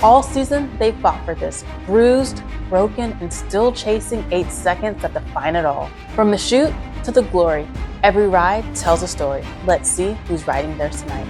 All season, they fought for this, bruised, broken, and still chasing 8 seconds that define it all. From the chute to the glory, every ride tells a story. Let's see who's riding theirs tonight.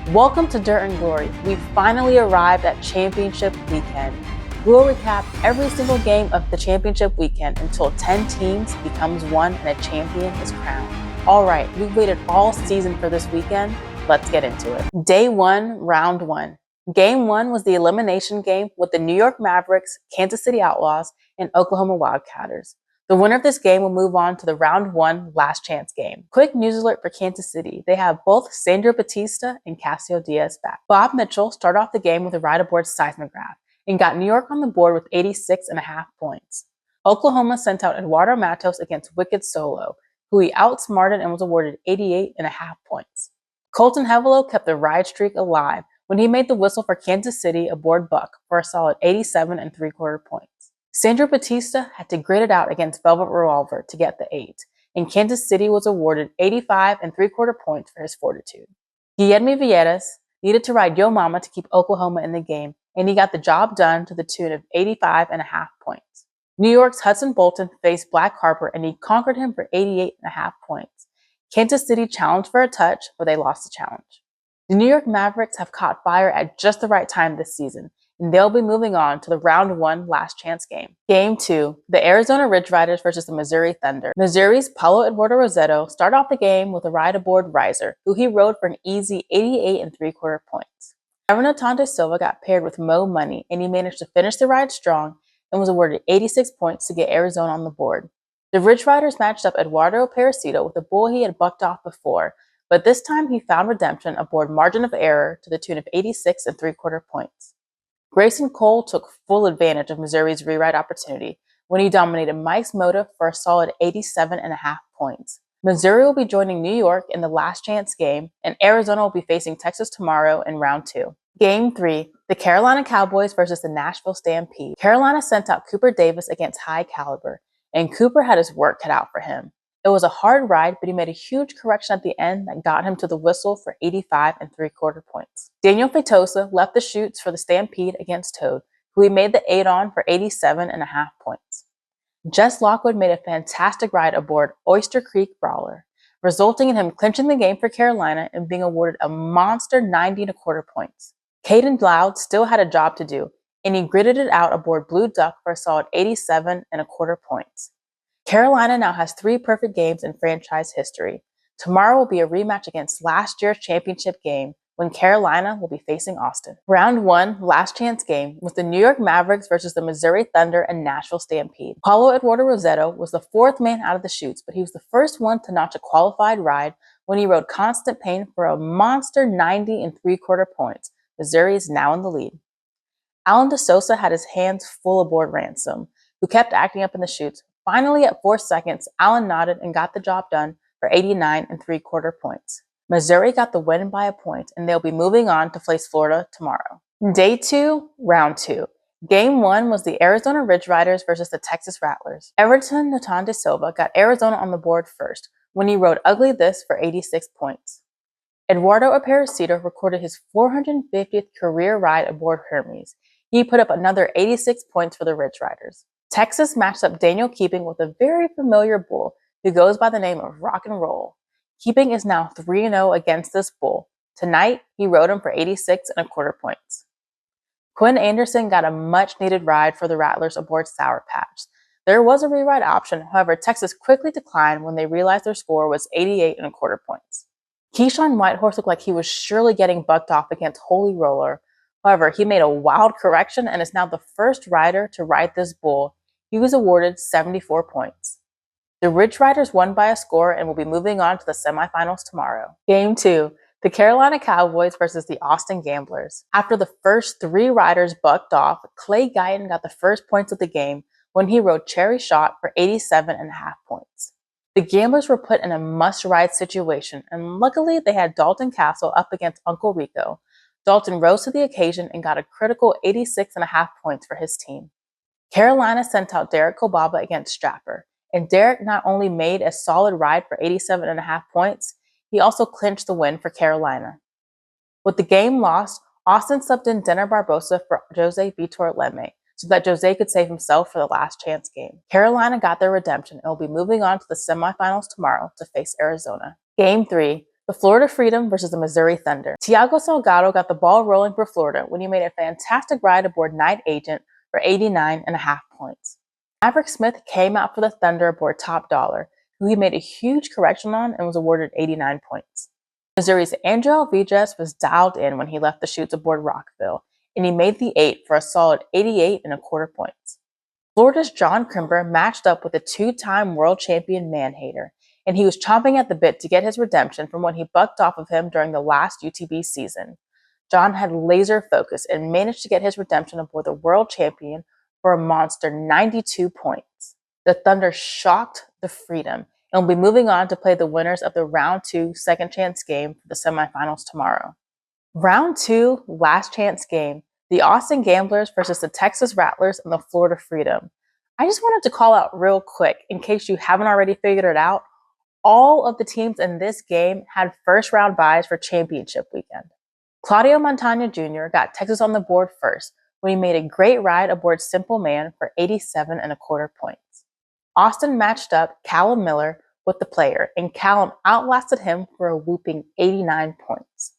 Welcome to Dirt and Glory. We finally arrived at Championship Weekend. We'll recap every single game of the Championship Weekend until 10 teams becomes one and a champion is crowned. All right, we've waited all season for this weekend. Let's get into it. Day 1, Round 1. Game 1 was the elimination game with the New York Mavericks, Kansas City Outlaws, and Oklahoma Wildcatters. The winner of this game will move on to the Round 1 last chance game. Quick news alert for Kansas City. They have both Sandro Batista and Cassio Diaz back. Bob Mitchell started off the game with a ride aboard seismograph and got New York on the board with 86.5 points. Oklahoma sent out Eduardo Matos against Wicked Solo, who he outsmarted and was awarded 88.5 points. Colton Hevelo kept the ride streak alive when he made the whistle for Kansas City aboard Buck for a solid 87.75 points. Sandro Batista had to grit it out against Velvet Revolver to get the 8, and Kansas City was awarded 85.75 points for his fortitude. Guillermo Villegas needed to ride Yo Mama to keep Oklahoma in the game, and he got the job done to the tune of 85.5 points. New York's Hudson Bolton faced Black Harper, and he conquered him for 88.5 points. Kansas City challenged for a touch, but they lost the challenge. The New York Mavericks have caught fire at just the right time this season, and they'll be moving on to the Round 1 last chance game. Game 2, the Arizona Ridge Riders versus the Missouri Thunder. Missouri's Paulo Eduardo Rosetto started off the game with a ride aboard Riser, who he rode for an easy 88.75 points. Natante Silva got paired with Mo Money, and he managed to finish the ride strong and was awarded 86 points to get Arizona on the board. The Ridge Riders matched up Eduardo Perecito with a bull he had bucked off before, but this time he found redemption aboard Margin of Error to the tune of 86.75 points. Grayson Cole took full advantage of Missouri's rewrite opportunity when he dominated Mike's Motive for a solid 87.5 points. Missouri will be joining New York in the last chance game, and Arizona will be facing Texas tomorrow in Round 2. Game 3, the Carolina Cowboys versus the Nashville Stampede. Carolina sent out Cooper Davis against High Caliber, and Cooper had his work cut out for him. It was a hard ride, but he made a huge correction at the end that got him to the whistle for 85.75 points. Daniel Feitosa left the chutes for the Stampede against Toad, who he made the 8 on for 87.5 points. Jess Lockwood made a fantastic ride aboard Oyster Creek Brawler, resulting in him clinching the game for Carolina and being awarded a monster 90.25 points. Caden Loud still had a job to do, and he gritted it out aboard Blue Duck for a solid 87.25 points. Carolina now has 3 perfect games in franchise history. Tomorrow will be a rematch against last year's championship game when Carolina will be facing Austin. Round 1, last chance game, with the New York Mavericks versus the Missouri Thunder and Nashville Stampede. Paulo Eduardo Rosetto was the 4th man out of the chutes, but he was the first one to notch a qualified ride when he rode Constant Pain for a monster 90.75 points. Missouri is now in the lead. Alan DeSosa had his hands full aboard Ransom, who kept acting up in the chutes. Finally, at 4 seconds, Allen nodded and got the job done for 89.75 points. Missouri got the win by a point, and they'll be moving on to face Florida tomorrow. Day 2, Round 2. Game 1 was the Arizona Ridge Riders versus the Texas Rattlers. Everton Nathan Silva got Arizona on the board first when he rode Ugly This for 86 points. Eduardo Aparecido recorded his 450th career ride aboard Hermes. He put up another 86 points for the Ridge Riders. Texas matched up Daniel Keeping with a very familiar bull who goes by the name of Rock and Roll. Keeping is now 3-0 against this bull. Tonight, he rode him for 86.25 points. Quinn Anderson got a much-needed ride for the Rattlers aboard Sour Patch. There was a rewrite option, however, Texas quickly declined when they realized their score was 88.25 points. Keyshawn Whitehorse looked like he was surely getting bucked off against Holy Roller. However, he made a wild correction and is now the first rider to ride this bull. He was awarded 74 points. The Ridge Riders won by a score and will be moving on to the semifinals tomorrow. Game 2, the Carolina Cowboys versus the Austin Gamblers. After the first 3 riders bucked off, Clay Guiton got the first points of the game when he rode Cherry Shot for 87.5 points. The Gamblers were put in a must-ride situation, and luckily they had Dalton Castle up against Uncle Rico. Dalton rose to the occasion and got a critical 86.5 points for his team. Carolina sent out Derek Kobaba against Strapper, and Derek not only made a solid ride for 87.5 points, he also clinched the win for Carolina. With the game lost, Austin subbed in Denner Barbosa for Jose Vitor Leme so that Jose could save himself for the last chance game. Carolina got their redemption and will be moving on to the semifinals tomorrow to face Arizona. Game 3, the Florida Freedom versus the Missouri Thunder. Thiago Salgado got the ball rolling for Florida when he made a fantastic ride aboard Night Agent for 89.5 points. Maverick Smith came out for the Thunder aboard Top Dollar, who he made a huge correction on and was awarded 89 points. Missouri's Andrew Alvidrez was dialed in when he left the chutes aboard Rockville, and he made the 8 for a solid 88.25 points. Florida's John Crimber matched up with a two-time world champion man-hater, and he was chomping at the bit to get his redemption from when he bucked off of him during the last UTB season. John had laser focus and managed to get his redemption aboard the world champion for a monster 92 points. The Thunder shocked the Freedom and will be moving on to play the winners of the Round 2 second chance game for the semifinals tomorrow. Round 2 last chance game, the Austin Gamblers versus the Texas Rattlers and the Florida Freedom. I just wanted to call out real quick, in case you haven't already figured it out, all of the teams in this game had first round byes for championship weekend. Claudio Montaño Jr. got Texas on the board first when he made a great ride aboard Simple Man for 87.25 points. Austin matched up Callum Miller with the player, and Callum outlasted him for a whooping 89 points.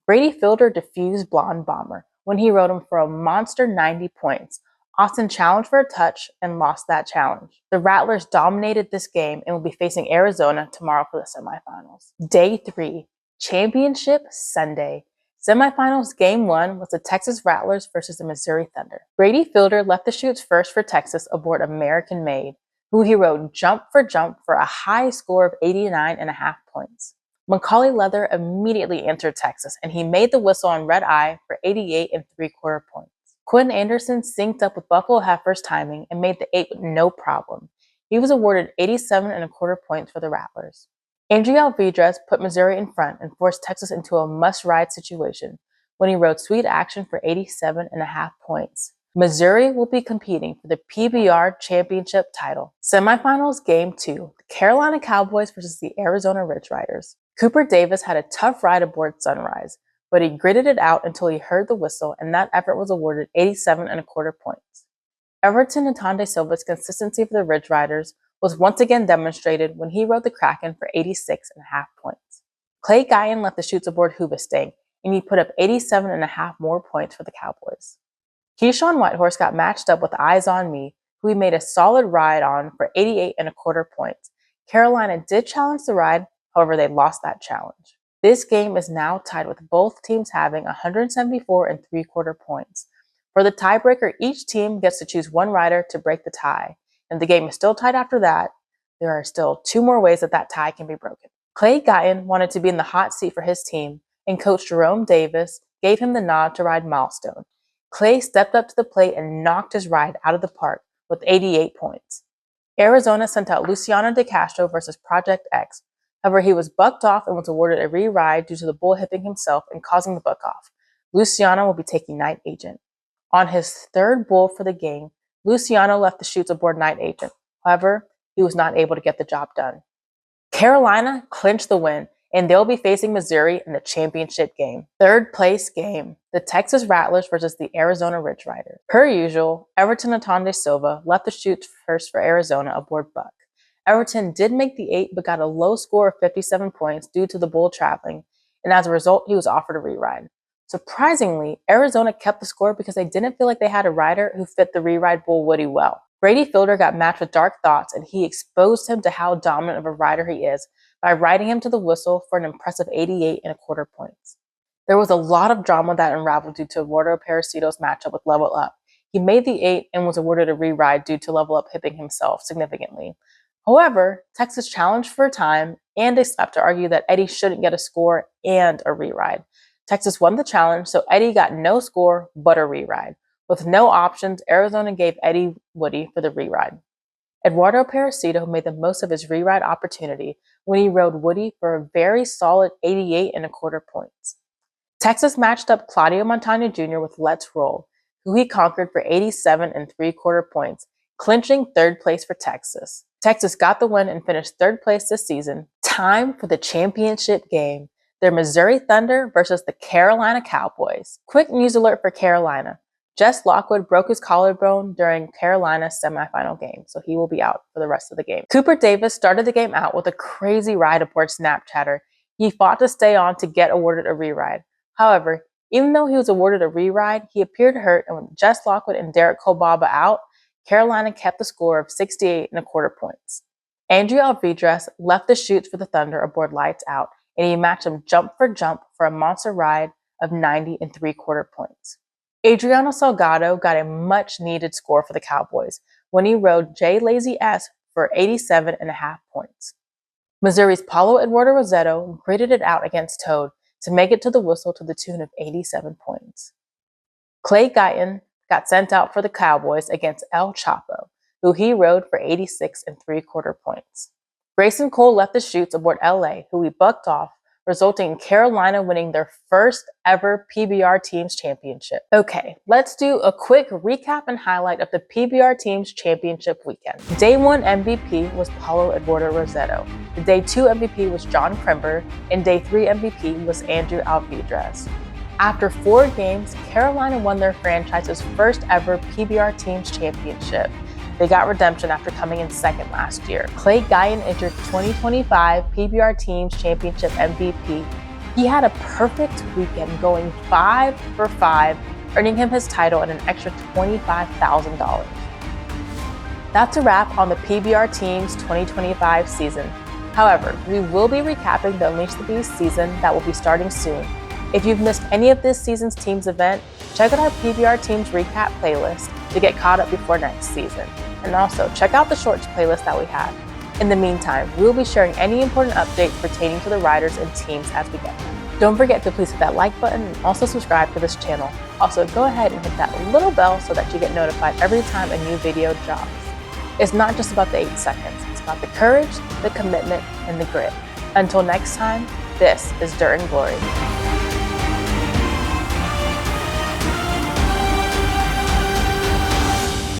Brady Fielder diffused Blonde Bomber when he rode him for a monster 90 points. Austin challenged for a touch and lost that challenge. The Rattlers dominated this game and will be facing Arizona tomorrow for the semifinals. Day 3, Championship Sunday. Semifinals Game 1 was the Texas Rattlers versus the Missouri Thunder. Brady Fielder left the chutes first for Texas aboard American Made, who he rode jump for a high score of 89.5 points. Macaulay Leather immediately entered Texas, and he made the whistle on Red Eye for 88.75 points. Quinn Anderson synced up with Buffalo Heifer's timing and made the 8 with no problem. He was awarded 87.25 points for the Rattlers. Andrew Alvidrez put Missouri in front and forced Texas into a must-ride situation when he rode Sweet Action for 87.5 points. Missouri will be competing for the PBR Championship title. Semifinals Game 2, the Carolina Cowboys versus the Arizona Ridge Riders. Cooper Davis had a tough ride aboard Sunrise, but he gritted it out until he heard the whistle, and that effort was awarded 87.25 points. Everton Atonde Silva's consistency for the Ridge Riders was once again demonstrated when he rode the Kraken for 86.5 points. Clay Guiton left the chutes aboard Hubestang, and he put up 87.5 more points for the Cowboys. Keyshawn Whitehorse got matched up with Eyes on Me, who he made a solid ride on for 88.25 points. Carolina did challenge the ride, however they lost that challenge. This game is now tied with both teams having 174.75 points. For the tiebreaker, each team gets to choose one rider to break the tie. And the game is still tied after that. There are still 2 more ways that tie can be broken. Clay Guiton wanted to be in the hot seat for his team, and Coach Jerome Davis gave him the nod to ride Milestone. Clay stepped up to the plate and knocked his ride out of the park with 88 points. Arizona sent out Luciano De Castro versus Project X. However, he was bucked off and was awarded a re-ride due to the bull hipping himself and causing the buck off. Luciano will be taking Night Agent. On his 3rd bull for the game, Luciano left the chutes aboard Night Agent. However, he was not able to get the job done. Carolina clinched the win, and they'll be facing Missouri in the championship game. 3rd place game, the Texas Rattlers versus the Arizona Ridge Riders. Per usual, Everton Atonde Silva left the chutes first for Arizona aboard Buck. Everton did make the 8 but got a low score of 57 points due to the bull traveling, and as a result, he was offered a re-ride. Surprisingly, Arizona kept the score because they didn't feel like they had a rider who fit the re-ride bull Woody well. Brady Fielder got matched with Dark Thoughts, and he exposed him to how dominant of a rider he is by riding him to the whistle for an impressive 88.25 points. There was a lot of drama that unraveled due to Eduardo Parasito's matchup with Level Up. He made the 8 and was awarded a re-ride due to Level Up hipping himself significantly. However, Texas challenged for a time, and they slapped to argue that Eddie shouldn't get a score and a re-ride. Texas won the challenge, so Eddie got no score but a re-ride. With no options, Arizona gave Eddie Woody for the re-ride. Eduardo Parasito made the most of his re-ride opportunity when he rode Woody for a very solid 88.25 points. Texas matched up Claudio Montaño Jr. with Let's Roll, who he conquered for 87.75 points, clinching 3rd place for Texas. Texas got the win and finished 3rd place this season. Time for the championship game. They're Missouri Thunder versus the Carolina Cowboys. Quick news alert for Carolina. Jess Lockwood broke his collarbone during Carolina's semifinal game, so he will be out for the rest of the game. Cooper Davis started the game out with a crazy ride aboard Snapchatter. He fought to stay on to get awarded a reride. However, even though he was awarded a reride, he appeared hurt, and with Jess Lockwood and Derek Kobaba out, Carolina kept the score of 68.25 points. Andrew Alvidrez left the chutes for the Thunder aboard Lights Out, and he matched them jump for a monster ride of 90.75 points. Adriano Salgado got a much-needed score for the Cowboys when he rode Jay Lazy S for 87.5 points. Missouri's Paulo Eduardo Rosetto graded it out against Toad to make it to the whistle to the tune of 87 points. Clay Guiton got sent out for the Cowboys against El Chapo, who he rode for 86.75 points. Grayson Cole left the chutes aboard LA, who he bucked off, resulting in Carolina winning their first ever PBR Teams Championship. Okay, let's do a quick recap and highlight of the PBR Teams Championship Weekend. Day 1 MVP was Paulo Eduardo Rosetto. The Day 2 MVP was John Crimber, and Day 3 MVP was Andrew Alvidrez. After 4 games, Carolina won their franchise's first ever PBR Teams Championship. They got redemption after coming in second last year. Clay Guiton entered 2025 PBR Teams Championship MVP. He had a perfect weekend, going 5 for 5, earning him his title and an extra $25,000. That's a wrap on the PBR Teams 2025 season. However, we will be recapping the Unleash the Beast season that will be starting soon. If you've missed any of this season's teams event, check out our PBR Teams recap playlist to get caught up before next season. And also, check out the shorts playlist that we have. In the meantime, we will be sharing any important updates pertaining to the riders and teams as we get them. Don't forget to please hit that like button and also subscribe to this channel. Also, go ahead and hit that little bell so that you get notified every time a new video drops. It's not just about the 8 seconds. It's about the courage, the commitment, and the grit. Until next time, this is During Glory.